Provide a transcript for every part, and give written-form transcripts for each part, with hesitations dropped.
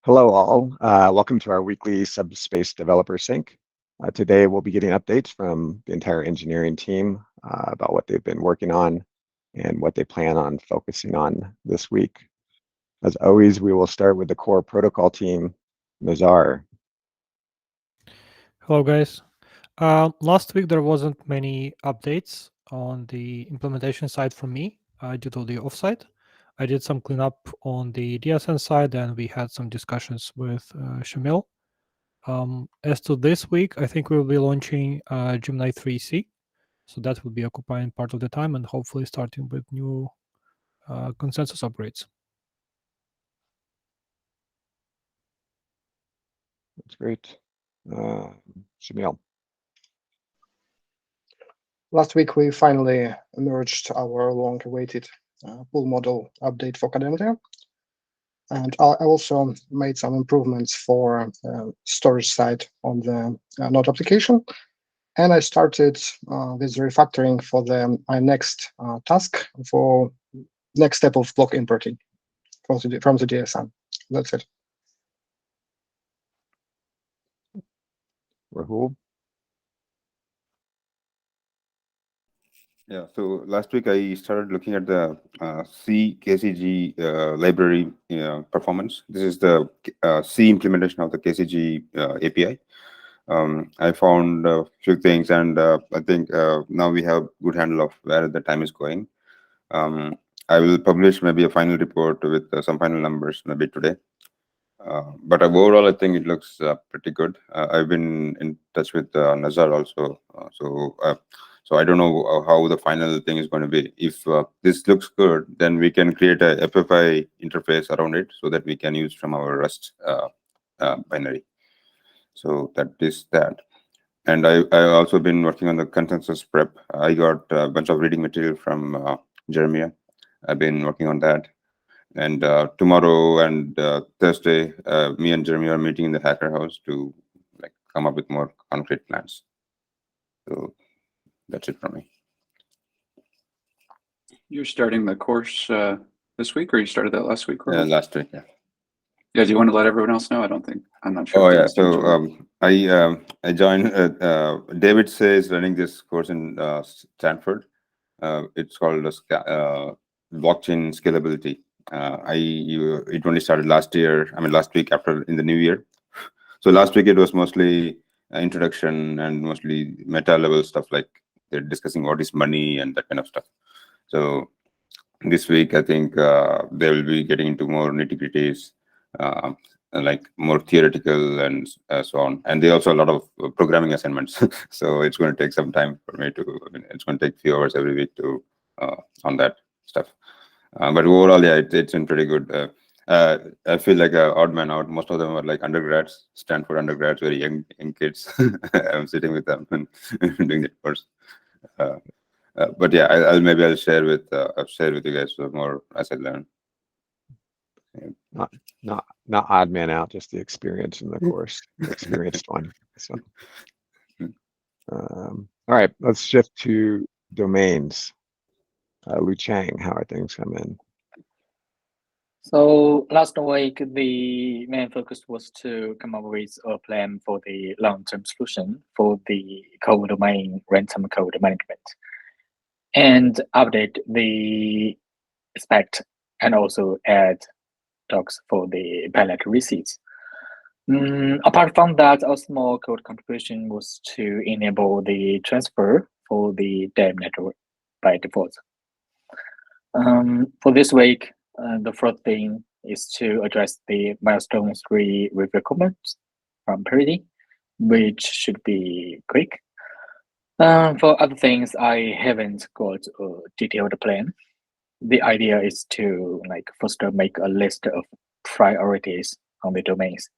Hello all. Welcome to our weekly Subspace Developer Sync. Today we'll be getting updates from the entire engineering team about what they've been working on and what they plan on focusing on this week. As always, we will start with the core protocol team. Nazar. Hello, guys. Last week there wasn't many updates on the implementation side from me due to the offsite. I did some cleanup on the DSN side, and we had some discussions with Shamil. As to this week, I think we will be launching Gemini 3C, so that will be occupying part of the time, and hopefully starting with new consensus upgrades. That's great. Shamil. Last week, we finally merged our long-awaited full model update for Cadentria. And I also made some improvements for storage side on the Node application. And I started with refactoring for my next task for next step of block importing from the DSM. That's it. Rahul. Yeah, so last week I started looking at the C KCG library performance. This is the C implementation of the KCG API. I found a few things, and I think now we have good handle of where the time is going. I will publish maybe a final report with some final numbers maybe today. But overall, I think it looks pretty good. I've been in touch with Nazar also, so I don't know how the final thing is going to be. If this looks good, then we can create a FFI interface around it so that we can use from our Rust binary. So that is that. And I also been working on the consensus prep. I got a bunch of reading material from Jeremiah. I've been working on that. And tomorrow and Thursday, me and Jeremy are meeting in the Hacker House to come up with more concrete plans. So that's it from me. You're starting the course this week, or you started that last week? Last week, yeah. Yeah, do you want to let everyone else know? I'm not sure. Oh yeah, so I joined. David says running this course in Stanford. It's called blockchain scalability. It only started last week after in the new year. So last week it was mostly introduction and mostly meta level stuff, like they're discussing what is money and that kind of stuff. So this week I think they will be getting into more nitty-gritties, like more theoretical and so on. And they also a lot of programming assignments. So it's going to take some time for me to. It's going to take a few hours every week to on that stuff. But overall, yeah, it's been pretty good. I feel like an odd man out. Most of them are like undergrads, Stanford undergrads, very young kids. I'm sitting with them and doing the course. But yeah, I'll share with you guys more as I learn. Yeah. Not odd man out, just the experience in the course, the experienced one. So, all right, let's shift to domains. Lu Chang, how are things coming in? So last week, the main focus was to come up with a plan for the long-term solution for the co-domain runtime code management, and update the spec and also add docs for the pilot receipts. Apart from that, a small code contribution was to enable the transfer for the DAM network by default. For this week, the first thing is to address the milestone 3 review comments from Parity, which should be quick. For other things, I haven't got a detailed plan. The idea is to first make a list of priorities on the domains.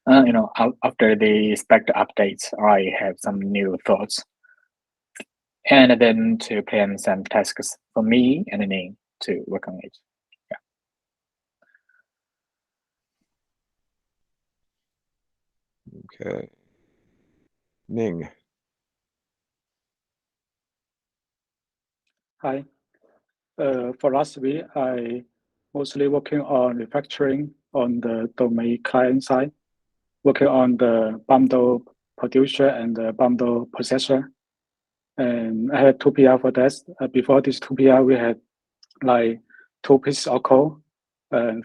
After the spec updates, I have some new thoughts, and then to plan some tasks for me and Ning to work on it. Okay. Ning. Hi. For last week, I mostly working on refactoring on the domain client side, working on the bundle producer and the bundle processor. And I had 2 PR for that. Before this 2 PR, we had like 2 pieces of code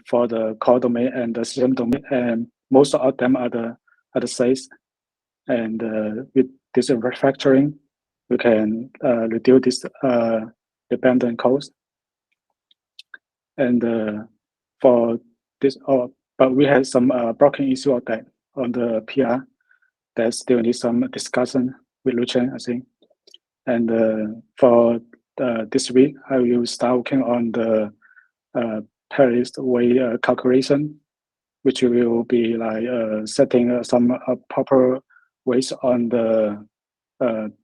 for the core domain and the system domain, and most of them are the same. And with this refactoring, we can reduce this dependent cost. And for this, but we had some blocking issue of that on the PR that still needs some discussion with Lucien, I think. And for this week, I will start working on the Paris way calculation, which will be like setting some proper weights on the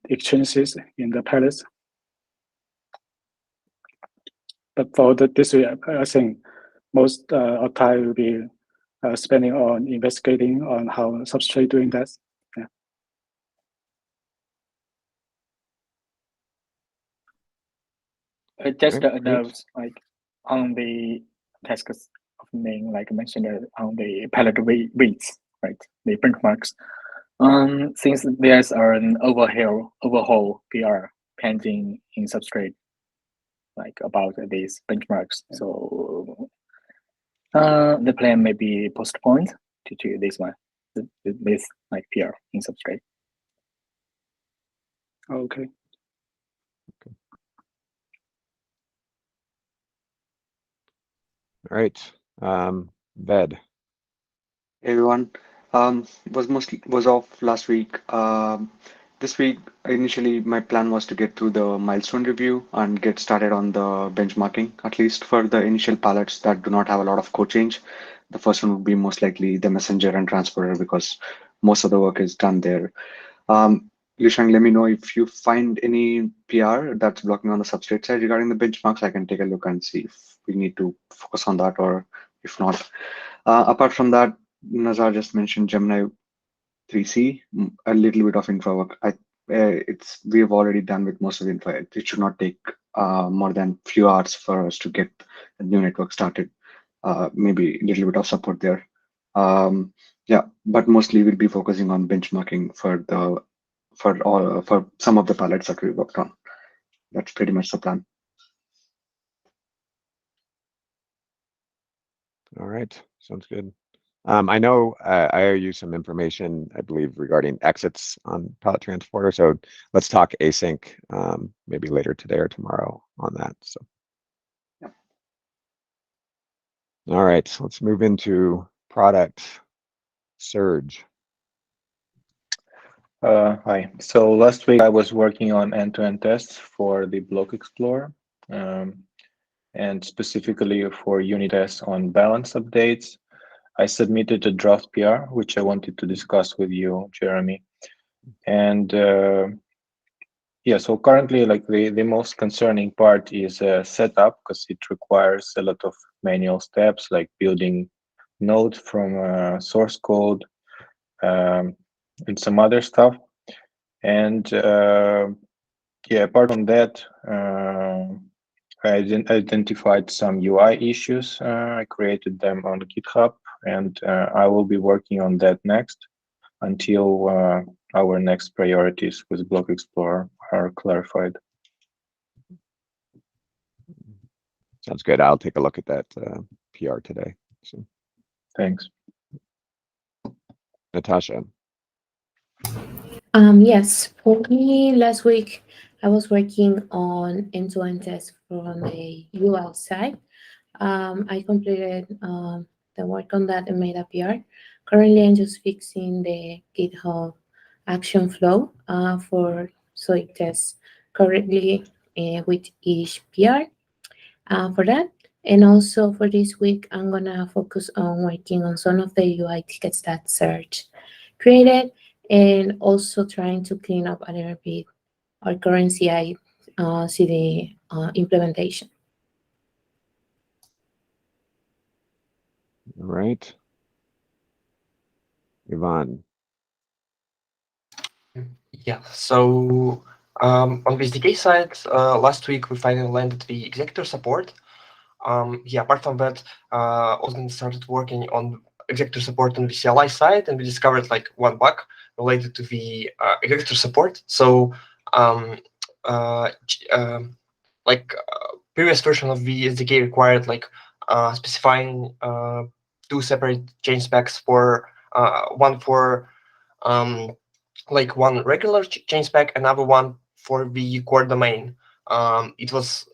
exchanges in the Paris. But for this week, I think most of time will be spending on investigating on how Substrate doing that. Yeah. Just Great, a note, like on the tasks of main, like I mentioned on the palette weights, right? The benchmarks. Since there's an overhaul PR pending in Substrate, like about these benchmarks, so the plan may be postponed due to this one, this like PR in Substrate. Okay. All right. Ved. Hey everyone, was off last week. This week, initially, my plan was to get through the milestone review and get started on the benchmarking, at least for the initial palettes that do not have a lot of code change. The first one would be most likely the messenger and transporter because most of the work is done there. Yushang, let me know if you find any PR that's blocking on the substrate side regarding the benchmarks. I can take a look and see if we need to focus on that or if not. Apart from that, Nazar just mentioned Gemini 3C, a little bit of infra work. We have already done with most of the infra. It should not take more than few hours for us to get a new network started. Maybe a little bit of support there. Yeah, but mostly we'll be focusing on benchmarking for some of the palettes that we worked on. That's pretty much the plan. All right, sounds good. I know I owe you some information, I believe, regarding exits on pallet transporter. So let's talk async maybe later today or tomorrow on that. So, Yep. All right, let's move into product. Serge. Hi. So last week I was working on end-to-end tests for the Block Explorer, and specifically for unit tests on balance updates. I submitted a draft PR, which I wanted to discuss with you, Jeremy. And yeah, so currently, like the most concerning part is setup because it requires a lot of manual steps, like building node from source code and some other stuff. And yeah, apart from that, I identified some UI issues. I created them on GitHub, and I will be working on that next until our next priorities with Block Explorer are clarified. Sounds good. I'll take a look at that PR today. So, thanks. Natasha. Yes, for me, last week I was working on end-to-end tests from the UI side. I completed the work on that and made a PR. Currently, I'm just fixing the GitHub action flow so it tests correctly with each PR for that. And also for this week, I'm gonna focus on working on some of the UI tickets that Serge created, and also trying to clean up a little bit our current CI CD implementation. All right. Ivan. Yeah, so on the SDK side, last week we finally landed the executor support. yeah, apart from that, Ozgun started working on executive support on the CLI side, and we discovered like one bug related to the executive support. So previous version of the SDK required like specifying two separate change specs for one for like one regular change spec, another one for the core domain. It wasn't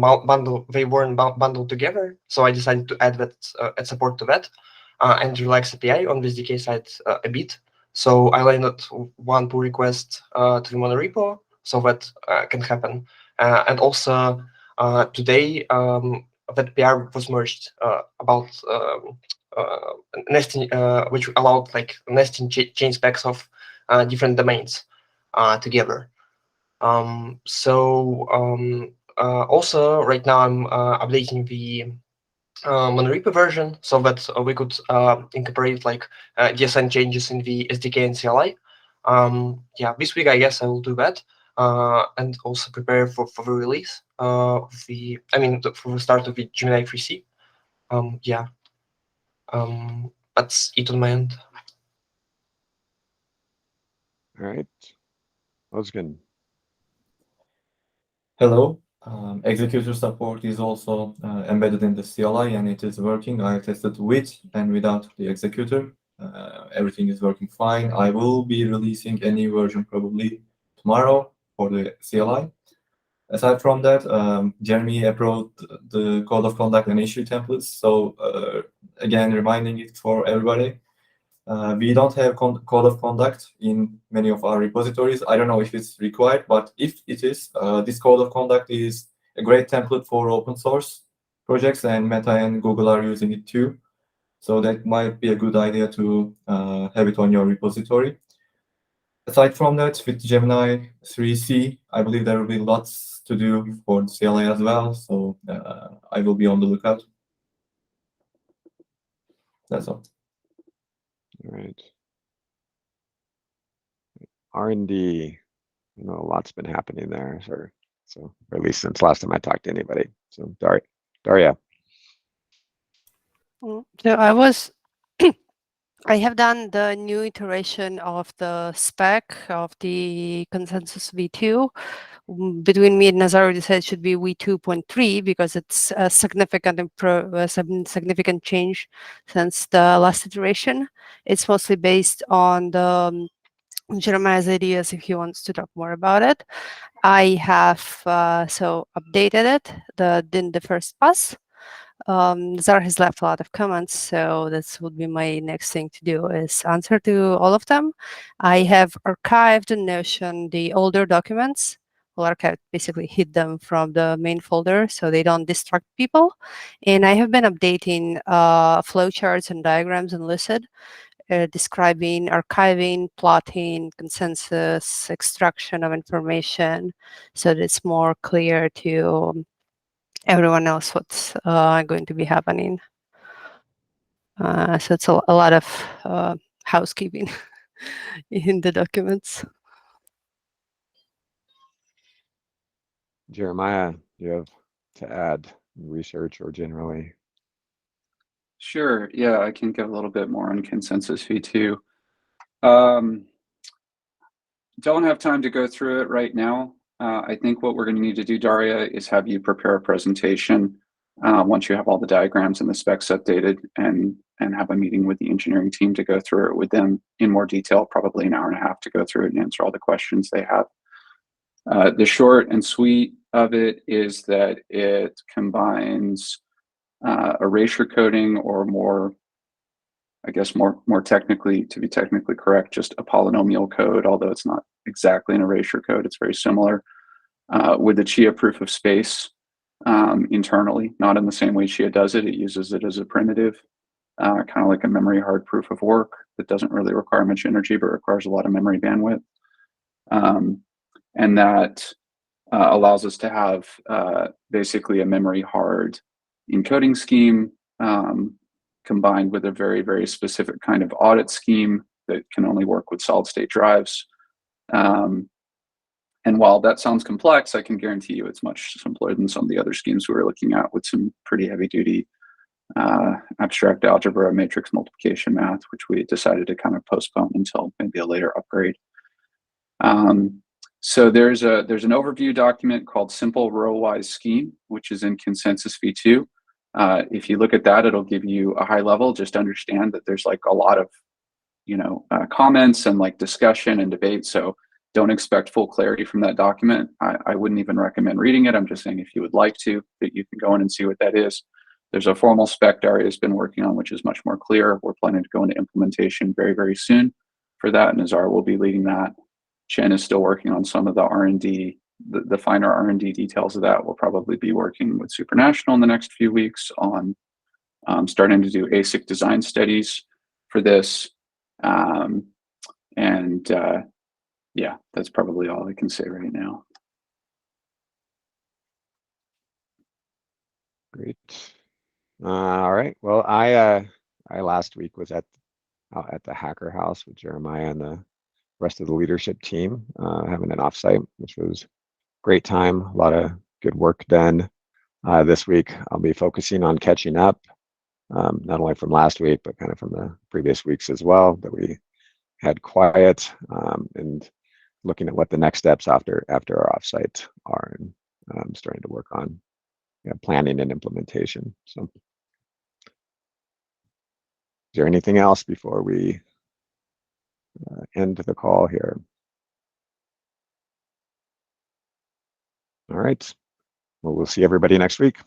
bundled; they weren't bundled together. So I decided to add that add support to that and relax API on the SDK side a bit. So I landed one pull request to the monorepo, so that can happen. And also today that PR was merged about nesting, which allowed like nesting chain specs of different domains together. Also, right now I'm updating the monorepo version so that we could incorporate like DSN changes in the SDK and CLI. Yeah, this week I guess I will do that and also prepare for the release of the, for the start of the Gemini 3C. Yeah, that's it on my end. All right. Ozgun. Hello. Executor support is also embedded in the CLI and it is working. I tested with and without the executor. Everything is working fine. I will be releasing a new version probably tomorrow for the CLI. Aside from that, Jeremy approved the code of conduct and issue templates. So again, reminding it for everybody. We don't have code of conduct in many of our repositories. I don't know if it's required, but if it is, this code of conduct is a great template for open source projects, and Meta and Google are using it too. So that might be a good idea to have it on your repository. Aside from that, with Gemini 3C, I believe there will be lots to do for the CLI as well. So I will be on the lookout. That's all. All right. R&D, a lot's been happening there, so or at least since last time I talked to anybody. So Daria. So I have done the new iteration of the spec of the consensus v2. Between me and Nazar, we decided it should be v2.3 because it's a significant significant change since the last iteration. It's mostly based on the Jeremiah's ideas if he wants to talk more about it. I have updated it in the first pass. Zara has left a lot of comments, so this would be my next thing to do is answer to all of them. I have archived in Notion the older documents. Well, archived, basically hid them from the main folder so they don't distract people. And I have been updating flowcharts and diagrams in Lucid, describing archiving, plotting, consensus, extraction of information, so that it's more clear to everyone knows what's going to be happening. So it's a lot of housekeeping in the documents. Jeremiah, you have to add research or generally? Sure. Yeah, I can give a little bit more on consensus v2. Don't have time to go through it right now. I think what we're going to need to do, Daria, is have you prepare a presentation once you have all the diagrams and the specs updated, and have a meeting with the engineering team to go through it with them in more detail, probably an hour and a half to go through it and answer all the questions they have. The short and sweet of it is that it combines erasure coding, or more, I guess more technically, to be technically correct, just a polynomial code, although it's not exactly an erasure code. It's very similar with the Chia proof of space internally, not in the same way Chia does it. It uses it as a primitive, kind of like a memory hard proof of work that doesn't really require much energy, but requires a lot of memory bandwidth. And that allows us to have basically a memory hard encoding scheme combined with a very, very specific kind of audit scheme that can only work with solid state drives. And And while that sounds complex, I can guarantee you it's much simpler than some of the other schemes we were looking at with some pretty heavy duty abstract algebra, matrix multiplication math, which we decided to kind of postpone until maybe a later upgrade. So there's an overview document called Simple Row-Wise Scheme, which is in Consensus v2. If you look at that, it'll give you a high level. Just understand that there's like a lot of, comments and like discussion and debate. So don't expect full clarity from that document. I wouldn't even recommend reading it. I'm just saying if you would like to, that you can go in and see what that is. There's a formal spec Daria has been working on, which is much more clear. We're planning to go into implementation very, very soon for that. And Nazar will be leading that. Chen is still working on some of the R&D, the finer R&D details of that. We'll probably be working with Supranational in the next few weeks on starting to do ASIC design studies for this. Yeah, that's probably all I can say right now. Great. All right. Well, I last week was at the Hacker House with Jeremiah and the rest of the leadership team, having an offsite, which was great time. A lot of good work done. This week, I'll be focusing on catching up, not only from last week, but kind of from the previous weeks as well, that we had quiet, and looking at what the next steps after our offsite are, and starting to work on planning and implementation. So, is there anything else before we end the call here? All right. Well, we'll see everybody next week.